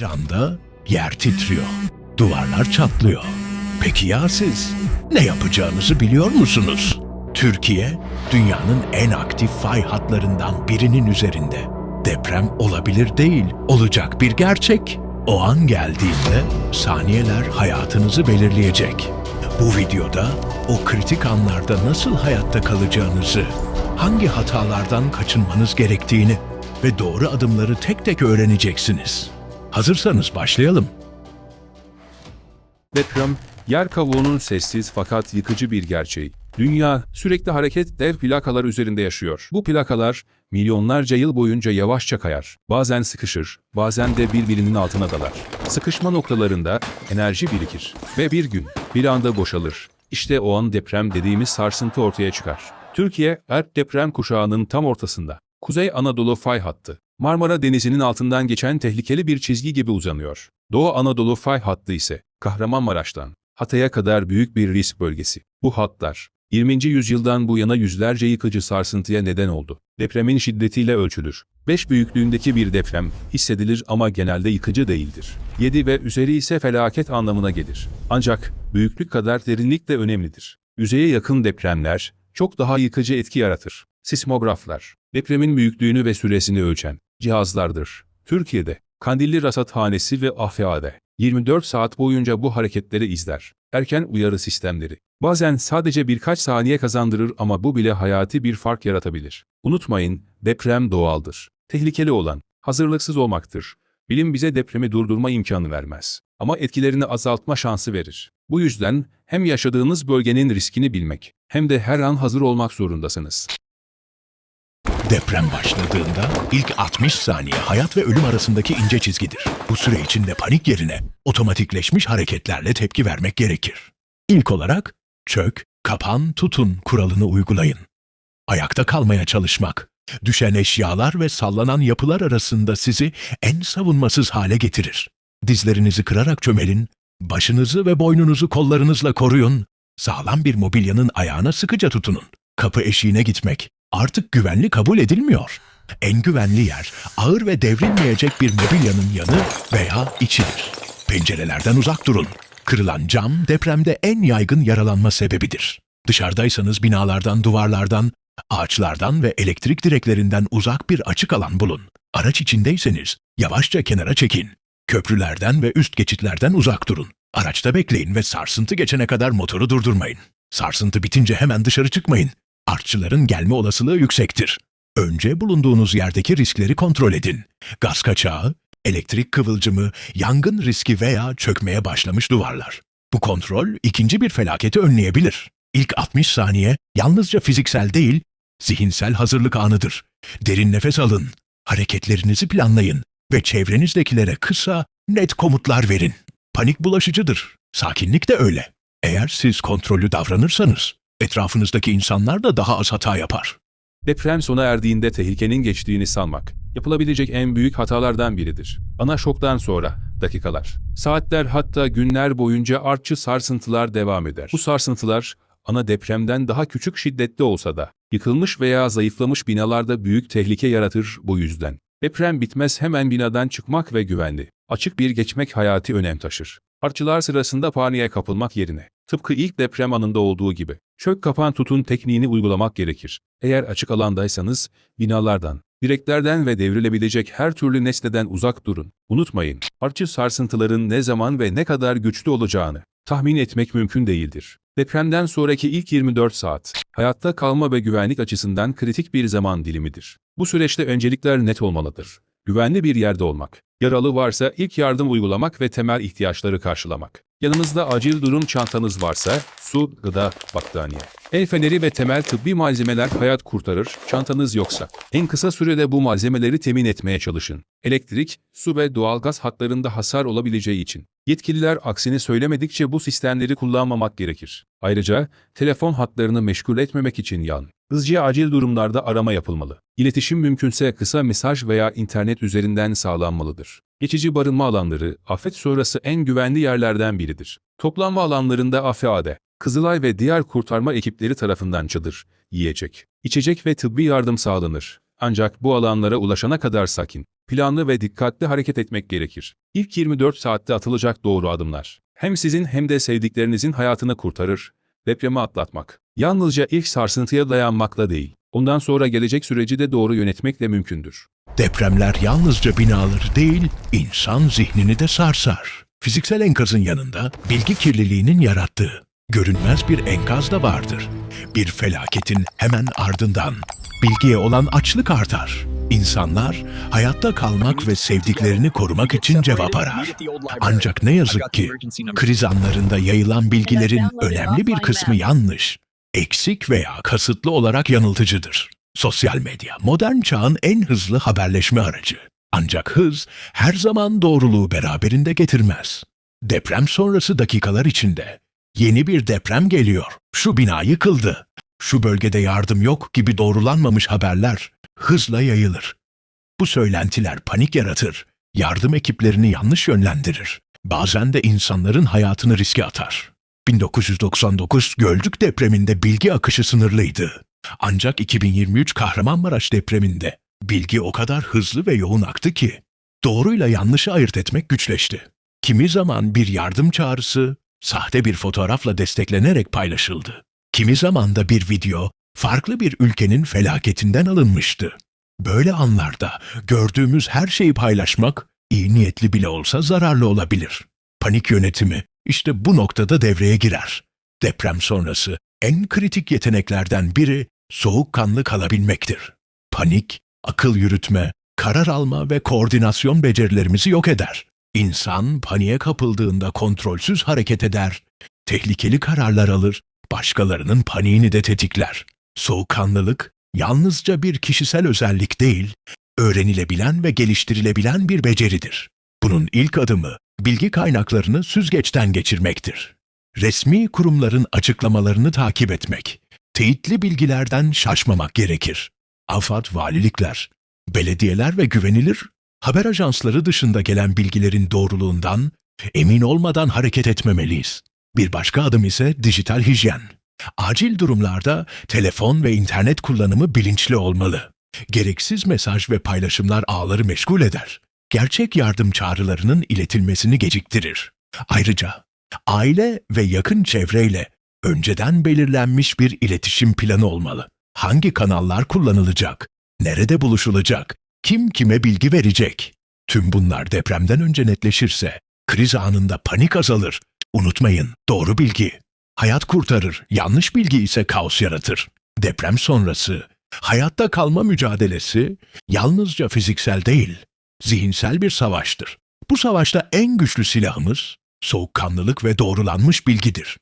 Bir anda yer titriyor, duvarlar çatlıyor. Peki ya siz? Ne yapacağınızı biliyor musunuz? Türkiye, dünyanın en aktif fay hatlarından birinin üzerinde. Deprem olabilir değil, olacak bir gerçek. O an geldiğinde saniyeler hayatınızı belirleyecek. Bu videoda o kritik anlarda nasıl hayatta kalacağınızı, hangi hatalardan kaçınmanız gerektiğini ve doğru adımları tek tek öğreneceksiniz. Hazırsanız başlayalım. Deprem, yer kavuğunun sessiz fakat yıkıcı bir gerçeği. Dünya, sürekli hareket dev plakalar üzerinde yaşıyor. Bu plakalar, milyonlarca yıl boyunca yavaşça kayar. Bazen sıkışır, bazen de birbirinin altına dalar. Sıkışma noktalarında enerji birikir ve bir gün, bir anda boşalır. İşte o an deprem dediğimiz sarsıntı ortaya çıkar. Türkiye, deprem kuşağının tam ortasında. Kuzey Anadolu fay hattı. Marmara Denizi'nin altından geçen tehlikeli bir çizgi gibi uzanıyor. Doğu Anadolu fay hattı ise Kahramanmaraş'tan Hatay'a kadar büyük bir risk bölgesi. Bu hatlar 20. yüzyıldan bu yana yüzlerce yıkıcı sarsıntıya neden oldu. Depremin şiddetiyle ölçülür. 5 büyüklüğündeki bir deprem hissedilir ama genelde yıkıcı değildir. 7 ve üzeri ise felaket anlamına gelir. Ancak büyüklük kadar derinlik de önemlidir. Yüzeye yakın depremler çok daha yıkıcı etki yaratır. Sismograflar, depremin büyüklüğünü ve süresini ölçen cihazlardır. Türkiye'de Kandilli Rasathanesi ve AFAD 24 saat boyunca bu hareketleri izler. Erken uyarı sistemleri bazen sadece birkaç saniye kazandırır ama bu bile hayati bir fark yaratabilir. Unutmayın, deprem doğaldır. Tehlikeli olan hazırlıksız olmaktır. Bilim bize depremi durdurma imkanı vermez ama etkilerini azaltma şansı verir. Bu yüzden hem yaşadığınız bölgenin riskini bilmek hem de her an hazır olmak zorundasınız. Deprem başladığında ilk 60 saniye hayat ve ölüm arasındaki ince çizgidir. Bu süre içinde panik yerine otomatikleşmiş hareketlerle tepki vermek gerekir. İlk olarak çök, kapan, tutun kuralını uygulayın. Ayakta kalmaya çalışmak, düşen eşyalar ve sallanan yapılar arasında sizi en savunmasız hale getirir. Dizlerinizi kırarak çömelin, başınızı ve boynunuzu kollarınızla koruyun, sağlam bir mobilyanın ayağına sıkıca tutunun. Kapı eşiğine gitmek artık güvenli kabul edilmiyor. En güvenli yer ağır ve devrilmeyecek bir mobilyanın yanı veya içidir. Pencerelerden uzak durun. Kırılan cam depremde en yaygın yaralanma sebebidir. Dışarıdaysanız binalardan, duvarlardan, ağaçlardan ve elektrik direklerinden uzak bir açık alan bulun. Araç içindeyseniz yavaşça kenara çekin. Köprülerden ve üst geçitlerden uzak durun. Araçta bekleyin ve sarsıntı geçene kadar motoru durdurmayın. Sarsıntı bitince hemen dışarı çıkmayın. Artçıların gelme olasılığı yüksektir. Önce bulunduğunuz yerdeki riskleri kontrol edin. Gaz kaçağı, elektrik kıvılcımı, yangın riski veya çökmeye başlamış duvarlar. Bu kontrol ikinci bir felaketi önleyebilir. İlk 60 saniye yalnızca fiziksel değil, zihinsel hazırlık anıdır. Derin nefes alın, hareketlerinizi planlayın ve çevrenizdekilere kısa, net komutlar verin. Panik bulaşıcıdır. Sakinlik de öyle. Eğer siz kontrollü davranırsanız, etrafınızdaki insanlar da daha az hata yapar. Deprem sona erdiğinde tehlikenin geçtiğini sanmak, yapılabilecek en büyük hatalardan biridir. Ana şoktan sonra, dakikalar, saatler hatta günler boyunca artçı sarsıntılar devam eder. Bu sarsıntılar, ana depremden daha küçük şiddette olsa da, yıkılmış veya zayıflamış binalarda büyük tehlike yaratır bu yüzden. Deprem bitmez hemen binadan çıkmak ve güvenli, açık bir geçmek hayati önem taşır. Artçılar sırasında paniğe kapılmak yerine, tıpkı ilk deprem anında olduğu gibi, çök kapan tutun tekniğini uygulamak gerekir. Eğer açık alandaysanız, binalardan, direklerden ve devrilebilecek her türlü nesneden uzak durun. Unutmayın, artçı sarsıntıların ne zaman ve ne kadar güçlü olacağını tahmin etmek mümkün değildir. Depremden sonraki ilk 24 saat, hayatta kalma ve güvenlik açısından kritik bir zaman dilimidir. Bu süreçte öncelikler net olmalıdır. Güvenli bir yerde olmak, yaralı varsa ilk yardım uygulamak ve temel ihtiyaçları karşılamak. Yanınızda acil durum çantanız varsa su, gıda, battaniye, el feneri ve temel tıbbi malzemeler hayat kurtarır. Çantanız yoksa en kısa sürede bu malzemeleri temin etmeye çalışın. Elektrik, su ve doğalgaz hatlarında hasar olabileceği için yetkililer aksini söylemedikçe bu sistemleri kullanmamak gerekir. Ayrıca telefon hatlarını meşgul etmemek için hızlıca acil durumlarda arama yapılmalı. İletişim mümkünse kısa mesaj veya internet üzerinden sağlanmalıdır. Geçici barınma alanları, afet sonrası en güvenli yerlerden biridir. Toplanma alanlarında AFAD, Kızılay ve diğer kurtarma ekipleri tarafından çadır, yiyecek, içecek ve tıbbi yardım sağlanır. Ancak bu alanlara ulaşana kadar sakin, planlı ve dikkatli hareket etmek gerekir. İlk 24 saatte atılacak doğru adımlar hem sizin hem de sevdiklerinizin hayatını kurtarır. Depremi atlatmak yalnızca ilk sarsıntıya dayanmakla değil, ondan sonra gelecek süreci de doğru yönetmekle mümkündür. Depremler yalnızca binaları değil, insan zihnini de sarsar. Fiziksel enkazın yanında bilgi kirliliğinin yarattığı görünmez bir enkaz da vardır. Bir felaketin hemen ardından bilgiye olan açlık artar. İnsanlar hayatta kalmak ve sevdiklerini korumak için cevap arar. Ancak ne yazık ki kriz anlarında yayılan bilgilerin önemli bir kısmı yanlış, eksik veya kasıtlı olarak yanıltıcıdır. Sosyal medya modern çağın en hızlı haberleşme aracı. Ancak hız her zaman doğruluğu beraberinde getirmez. Deprem sonrası dakikalar içinde yeni bir deprem geliyor, şu bina yıkıldı, şu bölgede yardım yok gibi doğrulanmamış haberler hızla yayılır. Bu söylentiler panik yaratır, yardım ekiplerini yanlış yönlendirir. Bazen de insanların hayatını riske atar. 1999 Gölcük depreminde bilgi akışı sınırlıydı. Ancak 2023 Kahramanmaraş depreminde bilgi o kadar hızlı ve yoğun aktı ki doğruyla yanlışı ayırt etmek güçleşti. Kimi zaman bir yardım çağrısı sahte bir fotoğrafla desteklenerek paylaşıldı. Kimi zaman da bir video farklı bir ülkenin felaketinden alınmıştı. Böyle anlarda gördüğümüz her şeyi paylaşmak iyi niyetli bile olsa zararlı olabilir. Panik yönetimi işte bu noktada devreye girer. Deprem sonrası en kritik yeteneklerden biri soğukkanlı kalabilmektir. Panik, akıl yürütme, karar alma ve koordinasyon becerilerimizi yok eder. İnsan paniğe kapıldığında kontrolsüz hareket eder, tehlikeli kararlar alır, başkalarının paniğini de tetikler. Soğukkanlılık yalnızca bir kişisel özellik değil, öğrenilebilen ve geliştirilebilen bir beceridir. Bunun ilk adımı bilgi kaynaklarını süzgeçten geçirmektir. Resmi kurumların açıklamalarını takip etmek, teyitli bilgilerden şaşmamak gerekir. AFAD, valilikler, belediyeler ve güvenilir haber ajansları dışında gelen bilgilerin doğruluğundan emin olmadan hareket etmemeliyiz. Bir başka adım ise dijital hijyen. Acil durumlarda telefon ve internet kullanımı bilinçli olmalı. Gereksiz mesaj ve paylaşımlar ağları meşgul eder. Gerçek yardım çağrılarının iletilmesini geciktirir. Ayrıca aile ve yakın çevreyle önceden belirlenmiş bir iletişim planı olmalı. Hangi kanallar kullanılacak, nerede buluşulacak, kim kime bilgi verecek? Tüm bunlar depremden önce netleşirse kriz anında panik azalır. Unutmayın, doğru bilgi hayat kurtarır, yanlış bilgi ise kaos yaratır. Deprem sonrası hayatta kalma mücadelesi yalnızca fiziksel değil, zihinsel bir savaştır. Bu savaşta en güçlü silahımız soğukkanlılık ve doğrulanmış bilgidir.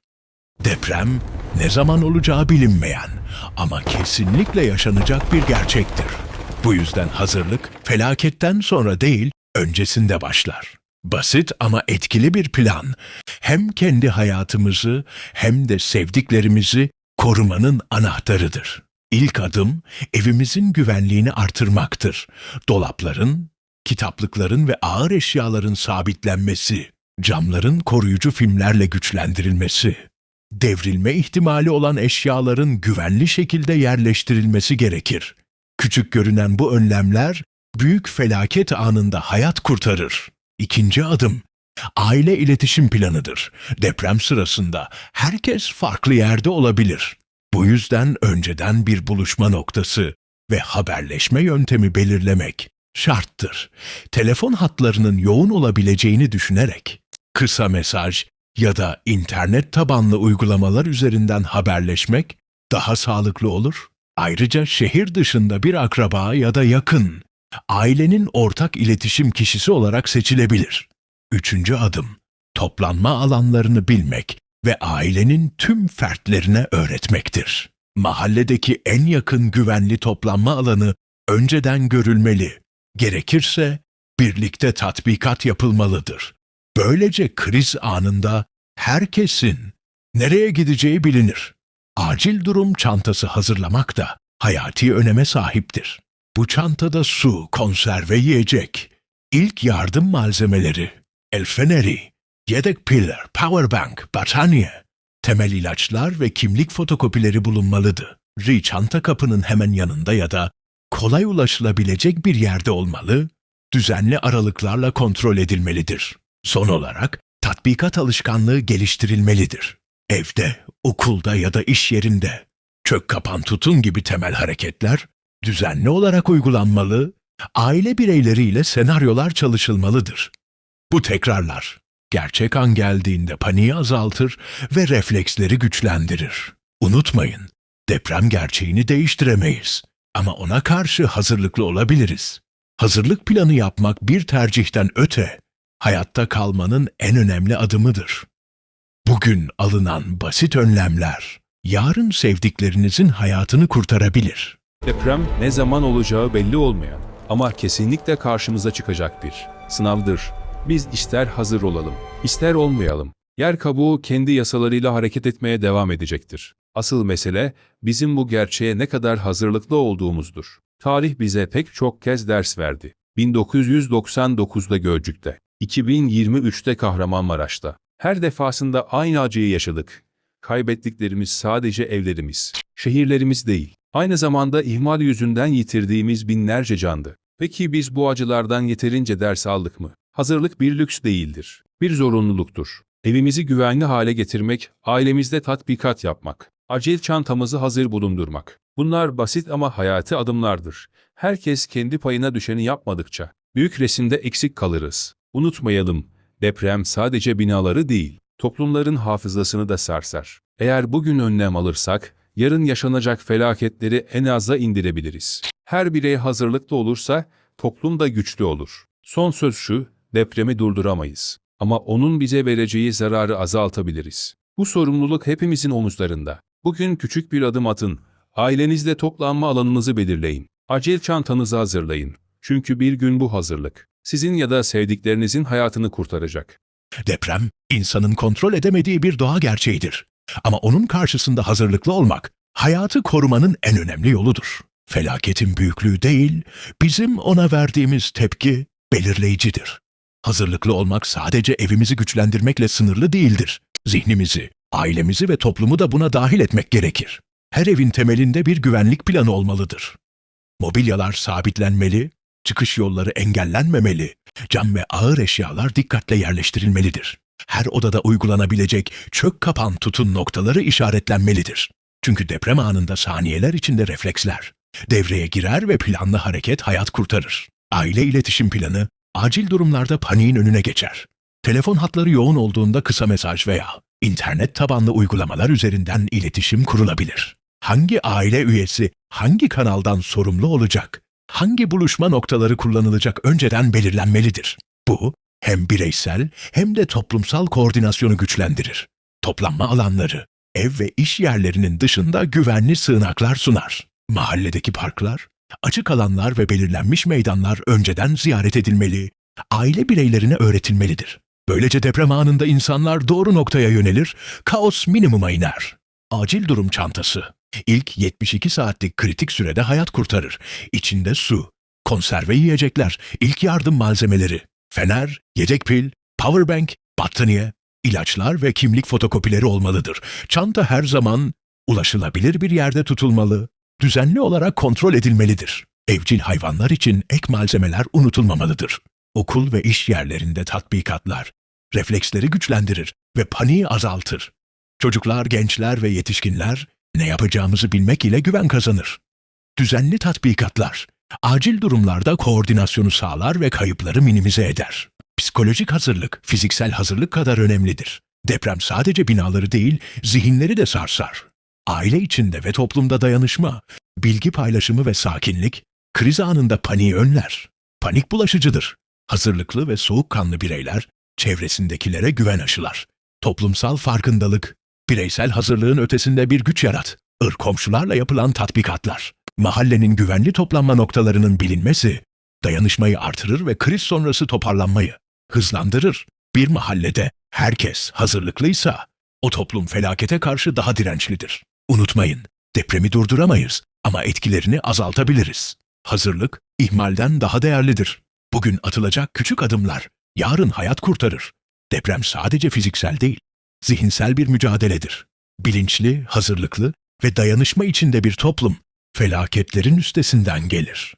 Deprem ne zaman olacağı bilinmeyen ama kesinlikle yaşanacak bir gerçektir. Bu yüzden hazırlık felaketten sonra değil, öncesinde başlar. Basit ama etkili bir plan hem kendi hayatımızı hem de sevdiklerimizi korumanın anahtarıdır. İlk adım evimizin güvenliğini artırmaktır. Dolapların, kitaplıkların ve ağır eşyaların sabitlenmesi, camların koruyucu filmlerle güçlendirilmesi, devrilme ihtimali olan eşyaların güvenli şekilde yerleştirilmesi gerekir. Küçük görünen bu önlemler büyük felaket anında hayat kurtarır. İkinci adım, aile iletişim planıdır. Deprem sırasında herkes farklı yerde olabilir. Bu yüzden önceden bir buluşma noktası ve haberleşme yöntemi belirlemek şarttır. Telefon hatlarının yoğun olabileceğini düşünerek kısa mesaj ya da internet tabanlı uygulamalar üzerinden haberleşmek daha sağlıklı olur. Ayrıca şehir dışında bir akraba ya da yakın, ailenin ortak iletişim kişisi olarak seçilebilir. Üçüncü adım, toplanma alanlarını bilmek ve ailenin tüm fertlerine öğretmektir. Mahalledeki en yakın güvenli toplanma alanı önceden görülmeli. Gerekirse birlikte tatbikat yapılmalıdır. Böylece kriz anında herkesin nereye gideceği bilinir. Acil durum çantası hazırlamak da hayati öneme sahiptir. Bu çantada su, konserve yiyecek, ilk yardım malzemeleri, el feneri, yedek piller, powerbank, battaniye, temel ilaçlar ve kimlik fotokopileri bulunmalıdır. Çanta kapının hemen yanında ya da kolay ulaşılabilecek bir yerde olmalı, düzenli aralıklarla kontrol edilmelidir. Son olarak tatbikat alışkanlığı geliştirilmelidir. Evde, okulda ya da iş yerinde çök kapan tutun gibi temel hareketler düzenli olarak uygulanmalı, aile bireyleriyle senaryolar çalışılmalıdır. Bu tekrarlar gerçek an geldiğinde paniği azaltır ve refleksleri güçlendirir. Unutmayın, deprem gerçeğini değiştiremeyiz ama ona karşı hazırlıklı olabiliriz. Hazırlık planı yapmak bir tercihten öte, hayatta kalmanın en önemli adımıdır. Bugün alınan basit önlemler, yarın sevdiklerinizin hayatını kurtarabilir. Deprem ne zaman olacağı belli olmayan ama kesinlikle karşımıza çıkacak bir sınavdır. Biz ister hazır olalım, ister olmayalım. Yer kabuğu kendi yasalarıyla hareket etmeye devam edecektir. Asıl mesele bizim bu gerçeğe ne kadar hazırlıklı olduğumuzdur. Tarih bize pek çok kez ders verdi. 1999'da Gölcük'te, 2023'te Kahramanmaraş'ta. Her defasında aynı acıyı yaşadık. Kaybettiklerimiz sadece evlerimiz, şehirlerimiz değil. Aynı zamanda ihmal yüzünden yitirdiğimiz binlerce candı. Peki biz bu acılardan yeterince ders aldık mı? Hazırlık bir lüks değildir. Bir zorunluluktur. Evimizi güvenli hale getirmek, ailemizde tatbikat yapmak, acil çantamızı hazır bulundurmak. Bunlar basit ama hayati adımlardır. Herkes kendi payına düşeni yapmadıkça büyük resimde eksik kalırız. Unutmayalım, deprem sadece binaları değil, toplumların hafızasını da sarsar. Eğer bugün önlem alırsak, yarın yaşanacak felaketleri en aza indirebiliriz. Her birey hazırlıklı olursa, toplum da güçlü olur. Son söz şu, depremi durduramayız. Ama onun bize vereceği zararı azaltabiliriz. Bu sorumluluk hepimizin omuzlarında. Bugün küçük bir adım atın. Ailenizle toplanma alanınızı belirleyin. Acil çantanızı hazırlayın. Çünkü bir gün bu hazırlık sizin ya da sevdiklerinizin hayatını kurtaracak. Deprem, insanın kontrol edemediği bir doğa gerçeğidir. Ama onun karşısında hazırlıklı olmak, hayatı korumanın en önemli yoludur. Felaketin büyüklüğü değil, bizim ona verdiğimiz tepki belirleyicidir. Hazırlıklı olmak sadece evimizi güçlendirmekle sınırlı değildir. Zihnimizi, ailemizi ve toplumu da buna dahil etmek gerekir. Her evin temelinde bir güvenlik planı olmalıdır. Mobilyalar sabitlenmeli, çıkış yolları engellenmemeli, cam ve ağır eşyalar dikkatle yerleştirilmelidir. Her odada uygulanabilecek çök kapan tutun noktaları işaretlenmelidir. Çünkü deprem anında saniyeler içinde refleksler devreye girer ve planlı hareket hayat kurtarır. Aile iletişim planı, acil durumlarda paniğin önüne geçer. Telefon hatları yoğun olduğunda kısa mesaj veya internet tabanlı uygulamalar üzerinden iletişim kurulabilir. Hangi aile üyesi hangi kanaldan sorumlu olacak? Hangi buluşma noktaları kullanılacak önceden belirlenmelidir. Bu, hem bireysel hem de toplumsal koordinasyonu güçlendirir. Toplanma alanları, ev ve iş yerlerinin dışında güvenli sığınaklar sunar. Mahalledeki parklar, açık alanlar ve belirlenmiş meydanlar önceden ziyaret edilmeli, aile bireylerine öğretilmelidir. Böylece deprem anında insanlar doğru noktaya yönelir, kaos minimuma iner. Acil durum çantası. İlk 72 saatlik kritik sürede hayat kurtarır. İçinde su, konserve yiyecekler, ilk yardım malzemeleri, fener, yedek pil, powerbank, battaniye, ilaçlar ve kimlik fotokopileri olmalıdır. Çanta her zaman ulaşılabilir bir yerde tutulmalı, düzenli olarak kontrol edilmelidir. Evcil hayvanlar için ek malzemeler unutulmamalıdır. Okul ve iş yerlerinde tatbikatlar, refleksleri güçlendirir ve paniği azaltır. Çocuklar, gençler ve yetişkinler ne yapacağımızı bilmek ile güven kazanır. Düzenli tatbikatlar, acil durumlarda koordinasyonu sağlar ve kayıpları minimize eder. Psikolojik hazırlık, fiziksel hazırlık kadar önemlidir. Deprem sadece binaları değil, zihinleri de sarsar. Aile içinde ve toplumda dayanışma, bilgi paylaşımı ve sakinlik, kriz anında paniği önler. Panik bulaşıcıdır. Hazırlıklı ve soğukkanlı bireyler, çevresindekilere güven aşılar. Toplumsal farkındalık, bireysel hazırlığın ötesinde bir güç yarat. Komşularla yapılan tatbikatlar, mahallenin güvenli toplanma noktalarının bilinmesi, dayanışmayı artırır ve kriz sonrası toparlanmayı hızlandırır. Bir mahallede herkes hazırlıklıysa, o toplum felakete karşı daha dirençlidir. Unutmayın, depremi durduramayız ama etkilerini azaltabiliriz. Hazırlık, ihmalden daha değerlidir. Bugün atılacak küçük adımlar, yarın hayat kurtarır. Deprem sadece fiziksel değil, zihinsel bir mücadeledir. Bilinçli, hazırlıklı ve dayanışma içinde bir toplum, felaketlerin üstesinden gelir.